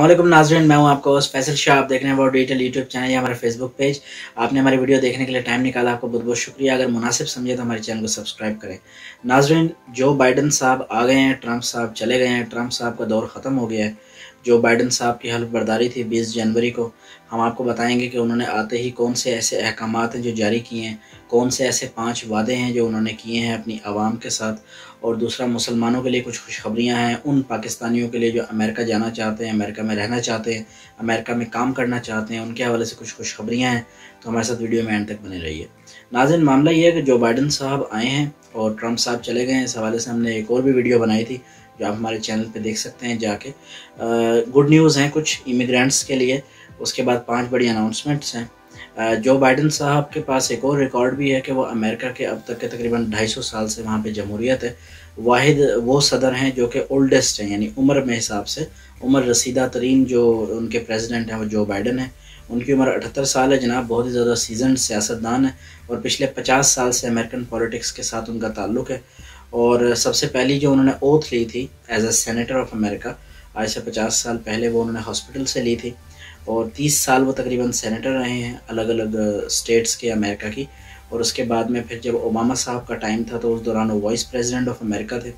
वालेकुम नाज़रीन, मैं हूं आपका होस्ट फैसल शाह। आप देख रहे हैं अबाउट डिजिटल यूट्यूब चैनल या हमारा फेसबुक पेज। आपने हमारी वीडियो देखने के लिए टाइम निकाला, आपको बहुत बहुत शुक्रिया। अगर मुनासिब समझे तो हमारे चैनल को सब्सक्राइब करें। नाज़रीन, जो बाइडन साहब आ गए हैं, ट्रंप साहब चले गए हैं, ट्रंप साहब का दौर ख़त्म हो गया है। जो बाइडन साहब की हल्फ बर्दारी थी 20 जनवरी को, हम आपको बताएंगे कि उन्होंने आते ही कौन से ऐसे अहकामात हैं जो जारी किए हैं, कौन से ऐसे 5 वादे हैं जो उन्होंने किए हैं अपनी आवाम के साथ। और दूसरा, मुसलमानों के लिए कुछ खुशखबरियाँ हैं उन पाकिस्तानियों के लिए जो अमेरिका जाना चाहते हैं, अमेरिका में रहना चाहते हैं, अमेरिका में काम करना चाहते हैं, उनके हवाले से कुछ खुशखबरियाँ हैं। तो हमारे साथ वीडियो में एंड तक बने रहिए। नाज़रीन, मामला ये है कि जो बाइडन साहब आए हैं और ट्रंप साहब चले गए हैं, इस हवाले से हमने एक और भी वीडियो बनाई थी जो आप हमारे चैनल पे देख सकते हैं जाके। गुड न्यूज़ हैं कुछ इमिग्रेंट्स के लिए। उसके बाद 5 बड़ी अनाउंसमेंट्स हैं। जो बाइडन साहब के पास एक और रिकॉर्ड भी है कि वो अमेरिका के अब तक के तकरीबन 250 साल से वहाँ पे जमहूरियत है। वाहिद वो सदर हैं जो कि ओल्डेस्ट हैं, यानी उम्र में हिसाब से उम्र रसीदा तरीन जो उनके प्रेसिडेंट हैं वो जो बाइडन है। उनकी उम्र 78 साल है जनाब, बहुत ही ज़्यादा सीजन सियासतदान है और पिछले 50 साल से अमेरिकन पॉलिटिक्स के साथ उनका ताल्लुक़ है। और सबसे पहली जो उन्होंने ओथ ली थी as a senator of America, आज से 50 साल पहले, वो उन्होंने हॉस्पिटल से ली थी। और 30 साल वो तकरीबन सेनेटर रहे हैं अलग अलग स्टेट्स के अमेरिका की। और उसके बाद में फिर जब ओबामा साहब का टाइम था तो उस दौरान वो वाइस प्रेसिडेंट ऑफ अमेरिका थे,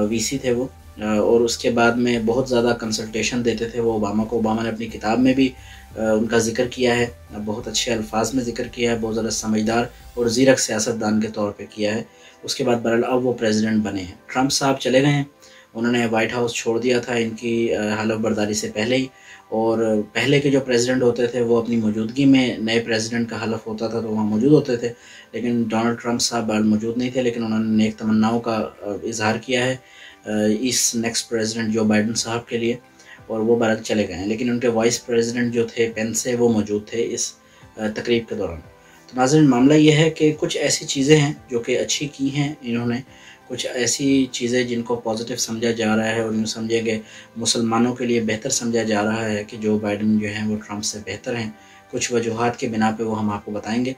वीसी थे वो। और उसके बाद में बहुत ज़्यादा कंसल्टेशन देते थे वो ओबामा को। ओबामा ने अपनी किताब में भी उनका जिक्र किया है, बहुत अच्छे अल्फाज में जिक्र किया है, बहुत ज़्यादा समझदार और ज़ीरक सियासतदान के तौर पे किया है। उसके बाद बहरहाल अब वो प्रेसिडेंट बने हैं। ट्रंप साहब चले गए हैं, उन्होंने वाइट हाउस छोड़ दिया था इनकी हलफ बर्दारी से पहले ही। और पहले के जो प्रेसिडेंट होते थे वो अपनी मौजूदगी में नए प्रेसिडेंट का हलफ होता था तो वहाँ मौजूद होते थे, लेकिन डोनाल्ड ट्रंप साहब मौजूद नहीं थे। लेकिन उन्होंने नेक तमन्नाओं का इजहार किया है इस नेक्स्ट प्रेसिडेंट जो बाइडन साहब के लिए, और वो बहरहाल चले गए हैं। लेकिन उनके वाइस प्रेसिडेंट जो थे पेंसे, वो मौजूद थे इस तकरीब के दौरान। तो नाज़रीन, मामला ये है कि कुछ ऐसी चीज़ें हैं जो कि अच्छी की हैं इन्होंने, कुछ ऐसी चीज़ें जिनको पॉजिटिव समझा जा रहा है और यूँ समझे कि मुसलमानों के लिए बेहतर समझा जा रहा है कि जो बाइडन जो हैं वो ट्रंप से बेहतर हैं। कुछ वजूहात के बिना पे वो हम आपको बताएंगे।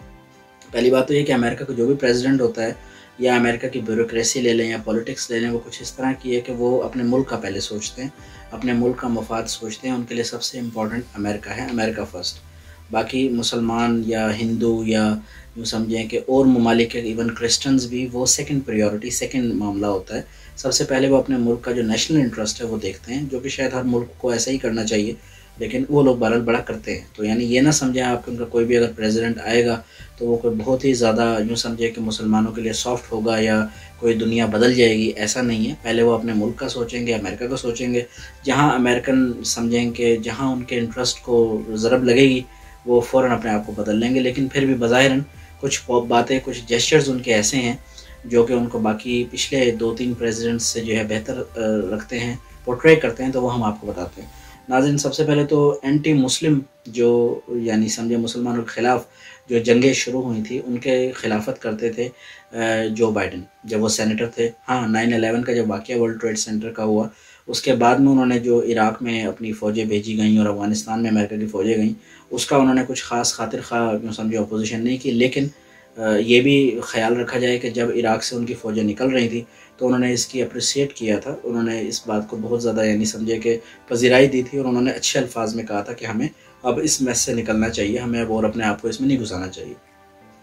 पहली बात तो ये कि अमेरिका का जो भी प्रेसिडेंट होता है या अमेरिका की ब्यूरोक्रेसी ले लें या पॉलिटिक्स ले लें, वो कुछ इस तरह की है कि वो अपने मुल्क का पहले सोचते हैं, अपने मुल्क का मफाद सोचते हैं। उनके लिए सबसे इम्पोर्टेंट अमेरिका है, अमेरिका फ़र्स्ट। बाकी मुसलमान या हिंदू या यूँ समझें कि और ममालिक के इवन क्रिश्चियंस भी, वो सेकंड प्रायोरिटी, सेकंड मामला होता है। सबसे पहले वो अपने मुल्क का जो नेशनल इंटरेस्ट है वो देखते हैं, जो कि शायद हर मुल्क को ऐसा ही करना चाहिए, लेकिन वो लोग बहरहाल बड़ा करते हैं। तो यानी ये ना समझें आप कि उनका कोई भी अगर प्रेसिडेंट आएगा तो वो कोई बहुत ही ज़्यादा यूँ समझे कि मुसलमानों के लिए सॉफ्ट होगा या कोई दुनिया बदल जाएगी, ऐसा नहीं है। पहले वो अपने मुल्क का सोचेंगे, अमेरिका का सोचेंगे। जहाँ अमेरिकन समझें कि जहाँ उनके इंटरेस्ट को ज़रब लगेगी वो फ़ौरन अपने आप को बदल लेंगे। लेकिन फिर भी बज़ाहिरन कुछ बातें, कुछ जेस्चर्स उनके ऐसे हैं जो कि उनको बाकी पिछले 2-3 प्रेसिडेंट्स से जो है बेहतर रखते हैं, पोर्ट्रे करते हैं। तो वो हम आपको बताते हैं। नाज़रीन, सबसे पहले तो एंटी मुस्लिम जो यानी समझे मुसलमानों के ख़िलाफ़ जो जंगें शुरू हुई थी उनके खिलाफत करते थे जो बाइडन जब वो सेनेटर थे। हाँ, 9/11 का जब वाक़या वर्ल्ड ट्रेड सेंटर का हुआ, उसके बाद में उन्होंने जो इराक़ में अपनी फ़ौजें भेजी गईं और अफ़गानिस्तान में अमेरिका की फ़ौजें गईं, उसका उन्होंने कुछ ख़ास खातिर ख़्वाह समझे अपोजिशन नहीं की। लेकिन ये भी ख्याल रखा जाए कि जब इराक़ से उनकी फ़ौजें निकल रही थी तो उन्होंने इसकी अप्रिसिएट किया था, उन्होंने इस बात को बहुत ज़्यादा यानी समझे कि पज़ीराई दी थी और उन्होंने अच्छे अल्फाज में कहा था कि हमें अब इस मैस से निकलना चाहिए, हमें अब और अपने आप को इसमें नहीं घुसाना चाहिए।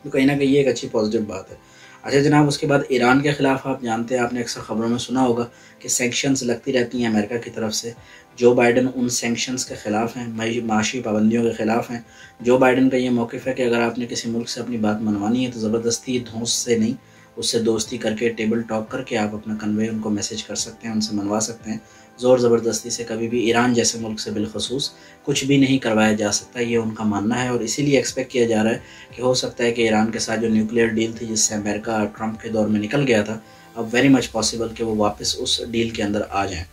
तो कहीं ना कहीं ये एक अच्छी पॉजिटिव बात है। अच्छा जनाब, उसके बाद ईरान के ख़िलाफ़ आप जानते हैं, आपने अक्सर ख़बरों में सुना होगा कि सैंक्शंस लगती रहती हैं अमेरिका की तरफ से। जो बाइडन उन सैंक्शंस के ख़िलाफ़ हैं, माशी पाबंदियों के ख़िलाफ़ हैं। जो बाइडन का ये मौक़िफ़ है कि अगर आपने किसी मुल्क से अपनी बात मनवानी है तो ज़बरदस्ती, धौंस से नहीं, उससे दोस्ती करके, टेबल टॉक करके आप अपना कन्वे उनको मैसेज कर सकते हैं, उनसे मनवा सकते हैं। ज़ोर ज़बरदस्ती से कभी भी ईरान जैसे मुल्क से बिलखसूस कुछ भी नहीं करवाया जा सकता, ये उनका मानना है। और इसीलिए एक्सपेक्ट किया जा रहा है कि हो सकता है कि ईरान के साथ जो न्यूक्लियर डील थी जिससे अमेरिका ट्रंप के दौर में निकल गया था, अब वेरी मच पॉसिबल कि वो वापस उस डील के अंदर आ जाएँ।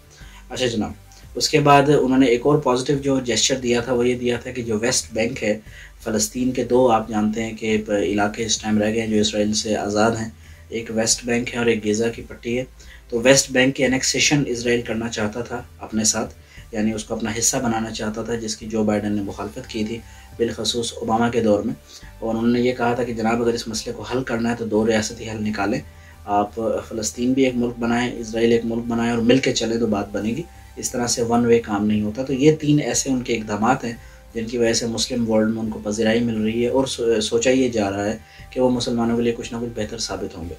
अच्छा जनाब, उसके बाद उन्होंने एक और पॉजिटिव जो जेस्चर दिया था वो ये दिया था कि जो वेस्ट बैंक है, फ़लस्तीन के 2 आप जानते हैं कि इलाके इस टाइम रह गए हैं जो इसराइल से आज़ाद हैं, एक वेस्ट बैंक है और एक गज़ा की पट्टी है। तो वेस्ट बैंक की एनेक्सेशन इसराइल करना चाहता था अपने साथ, यानी उसको अपना हिस्सा बनाना चाहता था, जिसकी जो बाइडन ने मुखालफत की थी बिलखसूस ओबामा के दौर में। और उन्होंने ये कहा था कि जनाब अगर इस मसले को हल करना है तो 2 रियासती हल निकालें, आप फ़लस्तीन भी एक मुल्क बनाएं, इसराइल एक मुल्क बनाएं और मिल के चले तो बात बनेगी। इस तरह से वन वे काम नहीं होता। तो ये 3 ऐसे उनके इक़दामात हैं जिनकी वजह से मुस्लिम वर्ल्ड में उनको पज़िराई मिल रही है और सोचा ये जा रहा है कि वो मुसलमानों के लिए कुछ ना कुछ बेहतर साबित होंगे।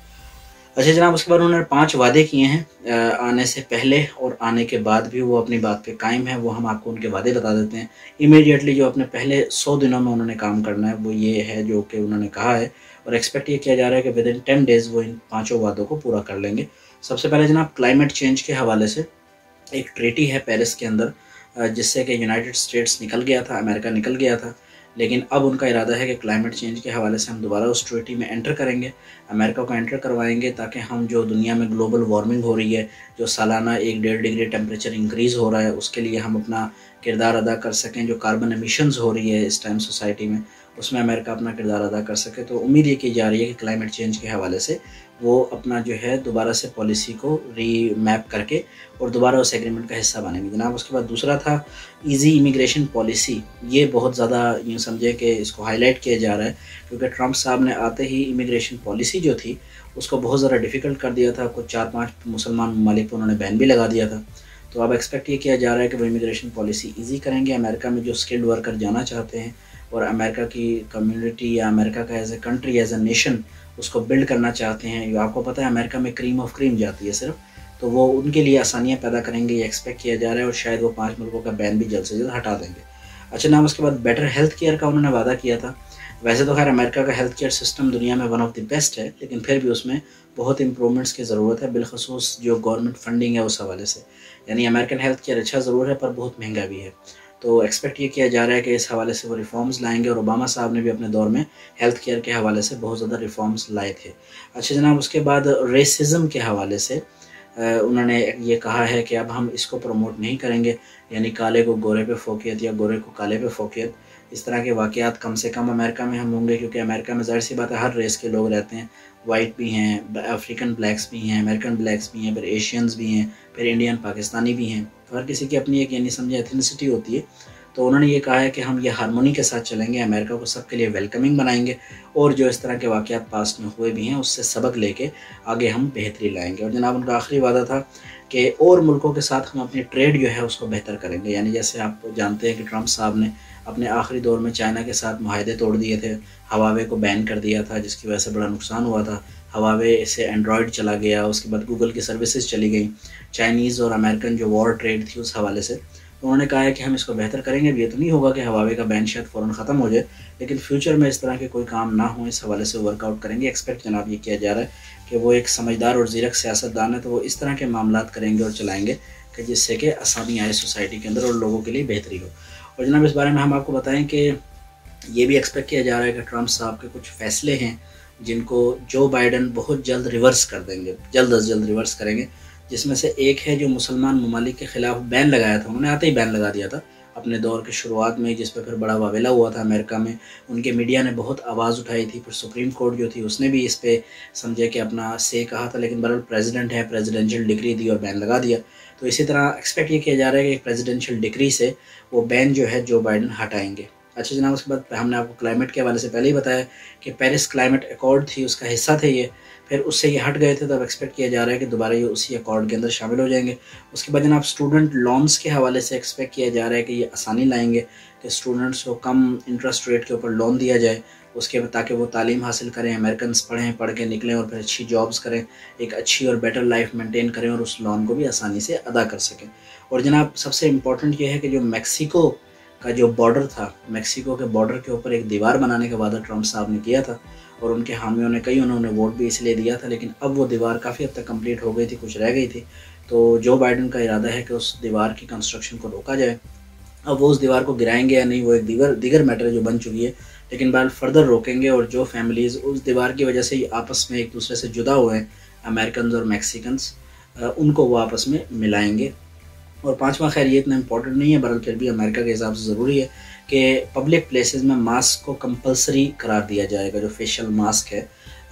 अच्छा जनाब, उसके बाद उन्होंने 5 वादे किए हैं आने से पहले और आने के बाद भी वो अपनी बात पे कायम है। वो हम आपको उनके वादे बता देते हैं। इमीडिएटली जो अपने पहले 100 दिनों में उन्होंने काम करना है वो ये है जो कि उन्होंने कहा है, और एक्सपेक्ट ये किया जा रहा है कि विद इन 10 डेज़ वो इन 5 वादों को पूरा कर लेंगे। सबसे पहले जनाब, क्लाइमेट चेंज के हवाले से एक ट्रीटी है पेरिस के अंदर, जिससे कि यूनाइटेड स्टेट्स निकल गया था, अमेरिका निकल गया था, लेकिन अब उनका इरादा है कि क्लाइमेट चेंज के हवाले से हम दोबारा उस ट्रीटी में एंटर करेंगे, अमेरिका को एंटर करवाएंगे, ताकि हम जो दुनिया में ग्लोबल वार्मिंग हो रही है, जो सालाना 1-1.5 डिग्री टेम्परेचर इंक्रीज़ हो रहा है, उसके लिए हम अपना किरदार अदा कर सकें। जो कार्बन एमिशंस हो रही है इस टाइम सोसाइटी में, उसमें अमेरिका अपना किरदार अदा कर सके। तो उम्मीद ये की जा रही है कि क्लाइमेट चेंज के हवाले से वो अपना जो है दोबारा से पॉलिसी को रीमैप करके और दोबारा उस एग्रीमेंट का हिस्सा बनेंगे जनाब। उसके बाद दूसरा था ईजी इमिग्रेशन पॉलिसी। ये बहुत ज़्यादा यूँ समझे कि इसको हाईलाइट किया जा रहा है, क्योंकि ट्रंप साहब ने आते ही इमिग्रेशन पॉलिसी जो थी उसको बहुत ज़्यादा डिफ़िकल्ट कर दिया था। कुछ 4-5 मुसलमान ममालिक पर उन्होंने बैन भी लगा दिया था। तो अब एक्सपेक्ट ये किया जा रहा है कि वो इमिग्रेशन पॉलिसी ईजी करेंगे। अमेरिका में जो स्किल्ड वर्कर जाना चाहते हैं और अमेरिका की कम्युनिटी या अमेरिका का as a country, as a nation उसको बिल्ड करना चाहते हैं, आपको पता है अमेरिका में क्रीम ऑफ क्रीम जाती है सिर्फ, तो वो उनके लिए आसानियाँ पैदा करेंगे, ये एक्सपेक्ट किया जा रहा है। और शायद वो 5 मुल्कों का बैन भी जल्द से जल्द हटा देंगे। अच्छा नाम, उसके बाद बेटर हेल्थ केयर का उन्होंने वादा किया था। वैसे तो खैर अमेरिका का हेल्थ केयर सिस्टम दुनिया में वन ऑफ द बेस्ट है, लेकिन फिर भी उसमें बहुत इंप्रूवमेंट्स की ज़रूरत है, बिलखसूस जो गवर्नमेंट फंडिंग है उस हवाले से। यानी अमेरिकन हेल्थ केयर अच्छा ज़रूर है पर बहुत महंगा भी है। तो एक्सपेक्ट ये किया जा रहा है कि इस हवाले से वो रिफॉर्म्स लाएंगे, और ओबामा साहब ने भी अपने दौर में हेल्थ केयर के हवाले से बहुत ज़्यादा रिफॉर्म्स लाए थे। अच्छा जनाब, उसके बाद रेसिज्म के हवाले से उन्होंने ये कहा है कि अब हम इसको प्रमोट नहीं करेंगे, यानी काले को गोरे पे फोकियत या गोरे को काले पे फोकियत, इस तरह के वाक़यात कम से कम अमेरिका में हम होंगे, क्योंकि अमेरिका में ज़ाहिर सी बात है हर रेस के लोग रहते हैं। वाइट भी हैं, अफ्रीकन ब्लैक्स भी हैं, अमेरिकन ब्लैक्स भी हैं, फिर एशियंस भी हैं, फिर इंडियन पाकिस्तानी भी हैं। तो हर किसी की अपनी एक यानी समझे एथनिसिटी होती है। तो उन्होंने ये कहा है कि हम ये हारमोनी के साथ चलेंगे, अमेरिका को सबके लिए वेलकमिंग बनाएंगे, और जो इस तरह के वाक़यात पास्ट में हुए भी हैं उससे सबक लेके आगे हम बेहतरी लाएंगे। और जनाब उनका आखिरी वादा था कि और मुल्कों के साथ हम अपनी ट्रेड जो है उसको बेहतर करेंगे। यानी जैसे आप जानते हैं कि ट्रंप साहब ने अपने आखिरी दौर में चाइना के साथ मुआहदे तोड़ दिए थे, हवावे को बैन कर दिया था, जिसकी वजह से बड़ा नुकसान हुआ था। हवावे से एंड्रॉयड चला गया, उसके बाद गूगल की सर्विसेज चली गई, चाइनीज़ और अमेरिकन जो वॉर ट्रेड थी उस हवाले से। तो उन्होंने कहा है कि हम इसको बेहतर करेंगे। अब ये तो नहीं होगा कि हवावे का बैन शायद फ़ौरन ख़त्म हो जाए, लेकिन फ्यूचर में इस तरह के कोई काम ना हो, इस हवाले से वर्कआउट करेंगे। एक्सपेक्ट जनाब ये किया जा रहा है कि वो एक समझदार और ज़ीरक सियासतदान है, तो वो इस तरह के मामलात करेंगे और चलाएँगे कि जिससे कि आसानी आए सोसाइटी के अंदर और लोगों के लिए बेहतरी हो। और जनाब इस बारे में हम आपको बताएं कि ये भी एक्सपेक्ट किया जा रहा है कि ट्रंप साहब के कुछ फ़ैसले हैं जिनको जो बाइडन बहुत जल्द रिवर्स कर देंगे, जल्द अज जल्द रिवर्स करेंगे। जिसमें से एक है जो मुसलमान ममालिक के ख़िलाफ़ बैन लगाया था, उन्होंने आते ही बैन लगा दिया था अपने दौर के शुरुआत में, जिस पर फिर बड़ा वावेला हुआ था अमेरिका में। उनके मीडिया ने बहुत आवाज़ उठाई थी, फिर सुप्रीम कोर्ट जो थी उसने भी इस पे समझे कि अपना से कहा था, लेकिन बहरहाल प्रेसिडेंट है, प्रेसिडेंशियल डिक्री दी और बैन लगा दिया। तो इसी तरह एक्सपेक्ट ये किया जा रहा है कि प्रेसिडेंशियल डिक्री से वो बैन जो है जो बाइडन हटाएंगे। अच्छा जनाब, उसके बाद हमने आपको क्लाइमेट के हवाले से पहले ही बताया कि पेरिस क्लाइमेट अकॉर्ड थी, उसका हिस्सा थे ये, फिर उससे ये हट गए थे। तब एक्सपेक्ट किया जा रहा है कि दोबारा ये उसी अकॉर्ड के अंदर शामिल हो जाएंगे। उसके बाद जनाब स्टूडेंट लोन्स के हवाले से एक्सपेक्ट किया जा रहा है कि ये आसानी लाएंगे कि स्टूडेंट्स को कम इंटरेस्ट रेट के ऊपर लोन दिया जाए, उसके ताकि वो तालीम हासिल करें, अमेरिकन्स पढ़ें, पढ़ के निकलें और फिर अच्छी जॉब्स करें, एक अच्छी और बेटर लाइफ मेंटेन करें और उस लोन को भी आसानी से अदा कर सकें। और जनाब सबसे इम्पॉर्टेंट ये है कि जो मैक्सिको का जो बॉर्डर था, मैक्सिको के बॉर्डर के ऊपर एक दीवार बनाने का वादा ट्रंप साहब ने किया था, और उनके हामियों ने उन्होंने वोट भी इसलिए दिया था, लेकिन अब वो दीवार काफ़ी हद तक कंप्लीट हो गई थी, कुछ रह गई थी। तो जो बाइडन का इरादा है कि उस दीवार की कंस्ट्रक्शन को रोका जाए। अब वो उस दीवार को गिराएंगे या नहीं, वो एक दीगर मैटर है जो बन चुकी है, लेकिन बाल फर्दर रोकेंगे। और जो फैमिलीज़ उस दीवार की वजह से ही आपस में एक दूसरे से जुदा हुए हैं, अमेरिकन और मैक्सिकन्स, उनको वो आपस में मिलाएंगे। और पांचवा, खैर ये इतना इंपॉर्टेंट नहीं है, बहरहाल फिर भी अमेरिका के हिसाब से ज़रूरी है कि पब्लिक प्लेसेस में मास्क को कंपलसरी करार दिया जाएगा। जो फेशियल मास्क है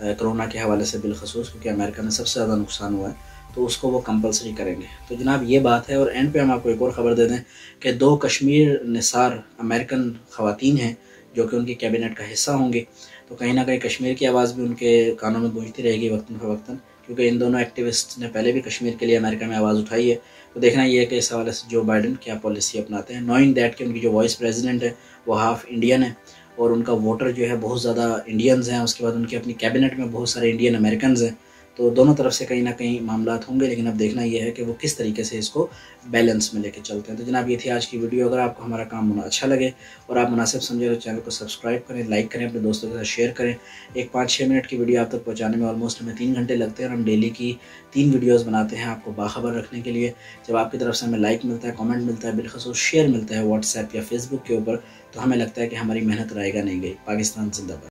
कोरोना के हवाले से बिलखसूस, क्योंकि अमेरिका में सबसे ज़्यादा नुकसान हुआ है, तो उसको वो कंपलसरी करेंगे। तो जनाब ये बात है। और एंड पे हम आपको एक और ख़बर दे दें कि 2 कश्मीर निसार अमेरिकन ख़वातीन हैं जो कि उनकी कैबिनेट का हिस्सा होंगी। तो कहीं ना कहीं कश्मीर की आवाज़ भी उनके कानों में गूंजती रहेगी वक्तन फ़वक्तन, क्योंकि इन दोनों एक्टिविस्ट ने पहले भी कश्मीर के लिए अमेरिका में आवाज़ उठाई है। تو دیکھنا یہ ہے کہ اس حوالے سے جو بائیڈن کیا پالیسی اپناتے ہیں، نوئنگ دیٹ کہ ان کی جو وائس پریزیڈنٹ ہے وہ ہاف انڈین ہے اور ان کا ووٹر جو ہے بہت زیادہ انڈینز ہیں، اس کے بعد ان کی اپنی کیبنٹ میں بہت سارے انڈین امریکنز ہیں، تو دونوں طرف سے کہیں نہ کہیں معاملات ہوں گے، لیکن اب دیکھنا یہ ہے کہ وہ کس طریقے سے اس کو بیلنس میں لے کے چلتے ہیں۔ تو جناب یہ تھی آج کی ویڈیو، اگر آپ کو ہمارا کام اچھا لگے اور آپ مناسب سمجھے تو چینل کو سبسکرائب کریں، لائک کریں، اپنے دوستوں کے ساتھ شیئر کریں۔ ایک 5-6 منٹ کی ویڈیو آپ تک پہنچانے میں آلموسٹ ہمیں 3 گھنٹے لگتے ہیں، اور ہم ڈیلی کی 3 ویڈیوز بناتے ہیں آپ کو باخبر رکھنے کے لیے۔ جب آپ کی طرف سے ہمیں لائک ملتا ہے، کامنٹ ملتا ہے، بالخصوص شیئر ملتا ہے واٹس ایپ یا فیس بک کے اوپر، تو ہمیں لگتا ہے کہ ہماری محنت رائے گا نہیں گئی۔ پاکستان زندہ باد۔